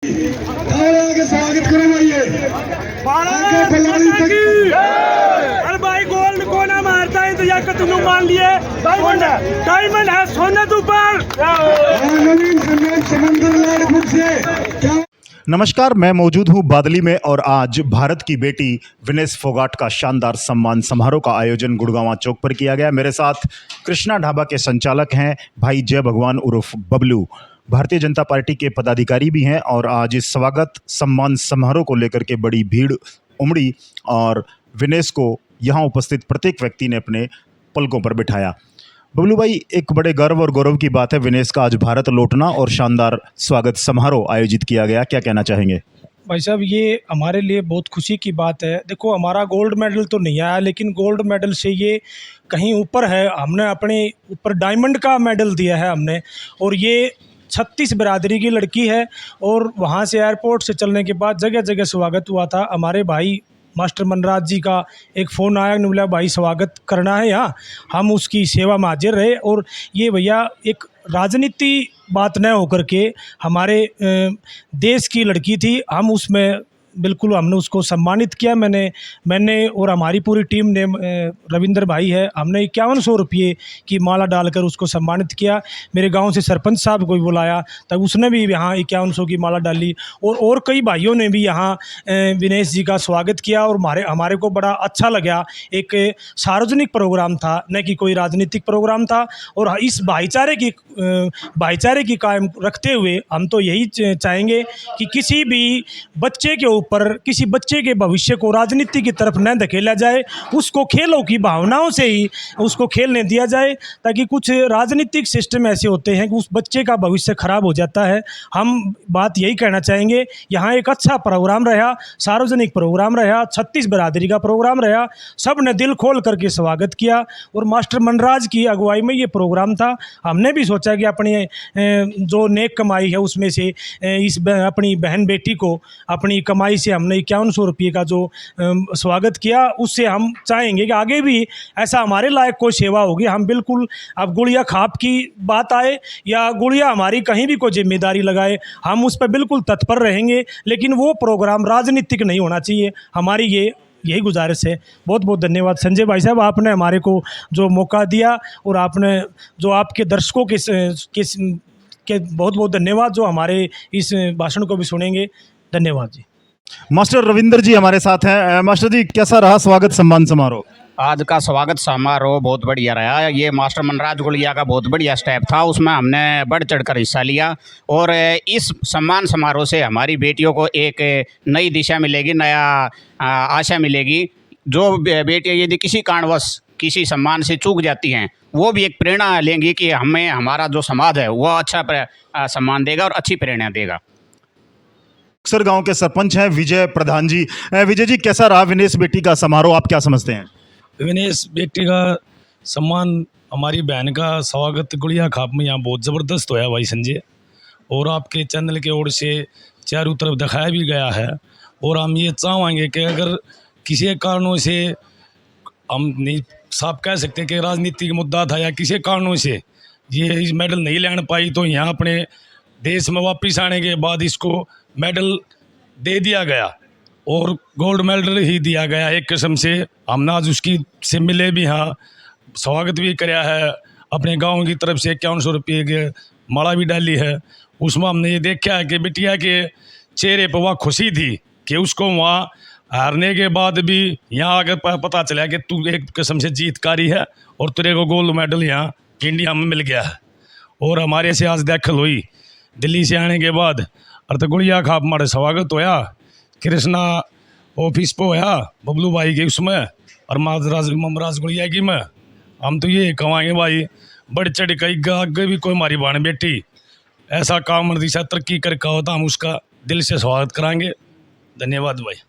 आगे स्वागत करो भाई। अरे भाई गोल्ड को ना मारता है तो या तुम मान लिए डायमंड है सोने तो ऊपर। नवीन सम्राट समंदर लाल से क्या। नमस्कार, मैं मौजूद हूं बादली में और आज भारत की बेटी विनेश फोगाट का शानदार सम्मान समारोह का आयोजन गुड़गांव चौक पर किया गया। मेरे साथ कृष्णा ढाबा के संचालक हैं भाई जय भगवान उर्फ बबलू, भारतीय जनता पार्टी के पदाधिकारी भी हैं और आज इस स्वागत सम्मान समारोह को लेकर के बड़ी भीड़ उमड़ी और विनेश को यहाँ उपस्थित प्रत्येक व्यक्ति ने अपने पलकों पर बिठाया। बबलू भाई, एक बड़े गर्व और गौरव की बात है विनेश का आज भारत लौटना और शानदार स्वागत समारोह आयोजित किया गया, क्या कहना चाहेंगे? भाई साहब, ये हमारे लिए बहुत खुशी की बात है। देखो, हमारा गोल्ड मेडल तो नहीं आया, लेकिन गोल्ड मेडल से ये कहीं ऊपर है। हमने अपने ऊपर डायमंड का मेडल दिया है हमने, और ये 36 बिरादरी की लड़की है। और वहाँ से एयरपोर्ट से चलने के बाद जगह जगह स्वागत हुआ था। हमारे भाई मास्टर मनराज जी का एक फ़ोन आया, ने बोला भाई स्वागत करना है यहाँ, हम उसकी सेवा में हाजिर रहे। और ये भैया एक राजनीति बात न होकर के हमारे देश की लड़की थी, हम उसमें बिल्कुल हमने उसको सम्मानित किया। मैंने और हमारी पूरी टीम ने, रविंद्र भाई है, हमने 5100 रुपये की माला डालकर उसको सम्मानित किया। मेरे गांव से सरपंच साहब को भी बुलाया, तब उसने भी यहाँ 5100 की माला डाली। और कई भाइयों ने भी यहाँ विनेश जी का स्वागत किया और हमारे को बड़ा अच्छा लगा। एक सार्वजनिक प्रोग्राम था, न कि कोई राजनीतिक प्रोग्राम था। और इस भाईचारे की कायम रखते हुए हम तो यही चाहेंगे कि किसी भी बच्चे के ऊपर, किसी बच्चे के भविष्य को राजनीति की तरफ न धकेला जाए, उसको खेलों की भावनाओं से ही उसको खेलने दिया जाए। ताकि कुछ राजनीतिक सिस्टम ऐसे होते हैं कि उस बच्चे का भविष्य खराब हो जाता है। हम बात यही कहना चाहेंगे, यहाँ एक अच्छा प्रोग्राम रहा, सार्वजनिक प्रोग्राम रहा, 36 बिरादरी का प्रोग्राम रहा, सब ने दिल खोल करके स्वागत किया। और मास्टर मनराज की अगुवाई में ये प्रोग्राम था। हमने भी सोचा कि अपनी जो नेक कमाई है उसमें से अपनी बहन बेटी को अपनी कमाई से हमने 5100 रुपये का जो स्वागत किया, उससे हम चाहेंगे कि आगे भी ऐसा हमारे लायक कोई सेवा होगी। हम बिल्कुल, अब गुड़िया खाप की बात आए या गुड़िया हमारी कहीं भी कोई जिम्मेदारी लगाए, हम उस पर बिल्कुल तत्पर रहेंगे। लेकिन वो प्रोग्राम राजनीतिक नहीं होना चाहिए, हमारी यही गुजारिश है। बहुत बहुत धन्यवाद संजय भाई साहब, आपने हमारे को जो मौका दिया, और आपने जो आपके दर्शकों के बहुत बहुत धन्यवाद जो हमारे इस भाषण को भी सुनेंगे। धन्यवाद जी। मास्टर रविंद्र जी हमारे साथ हैं। मास्टर जी, कैसा रहा स्वागत सम्मान समारोह? आज का स्वागत समारोह बहुत बढ़िया रहा। ये मास्टर मनराज गुड़िया का बहुत बढ़िया स्टेप था, उसमें हमने बढ़ चढ़कर हिस्सा लिया। और इस सम्मान समारोह से हमारी बेटियों को एक नई दिशा मिलेगी, नया आशा मिलेगी। जो बेटियाँ यदि किसी कारणवश किसी सम्मान से चूक जाती हैं, वो भी एक प्रेरणा लेंगी कि हमें हमारा जो समाज है वह अच्छा सम्मान देगा और अच्छी प्रेरणा देगा। अक्सर गांव के सरपंच हैं विजय प्रधान जी। विजय जी, कैसा रहा विनेश बेटी का समारोह, आप क्या समझते हैं? विनेश बेटी का सम्मान, हमारी बहन का स्वागत गुड़िया खाप में यहाँ बहुत ज़बरदस्त होया भाई संजय। और आपके चैनल के ओर से चारों तरफ दिखाया भी गया है। और हम ये चाहेंगे कि अगर किसी कारणों से, हम नहीं साफ कह सकते कि राजनीतिक मुद्दा था या किसी कारणों से ये इस मेडल नहीं लेना पाई, तो यहाँ अपने देश में वापस आने के बाद इसको मेडल दे दिया गया और गोल्ड मेडल ही दिया गया एक किस्म से। हमने आज उसकी से मिले भी, हाँ स्वागत भी कराया है। अपने गांव की तरफ से 5100 रुपये के माला भी डाली है। उसमें हमने ये देखा है कि बिटिया के चेहरे पर वह खुशी थी कि उसको वहाँ हारने के बाद भी यहाँ आकर पता चला कि तू एक किस्म से जीतकारी है और तेरे को गोल्ड मेडल यहाँ इंडिया में मिल गया है। और हमारे से आज दाखिल हुई दिल्ली से आने के बाद, और तो गुड़िया खाप हमारे स्वागत होया, कृष्णा ऑफिस पे होया बबलू भाई के उसमें, और ममराज गुड़िया की में। हम तो ये कमाएंगे भाई, बढ़ चढ़ कई आगे भी कोई हमारी बहन बेटी ऐसा काम दिशा तरक्की करके होता, हम उसका दिल से स्वागत कराएंगे। धन्यवाद भाई।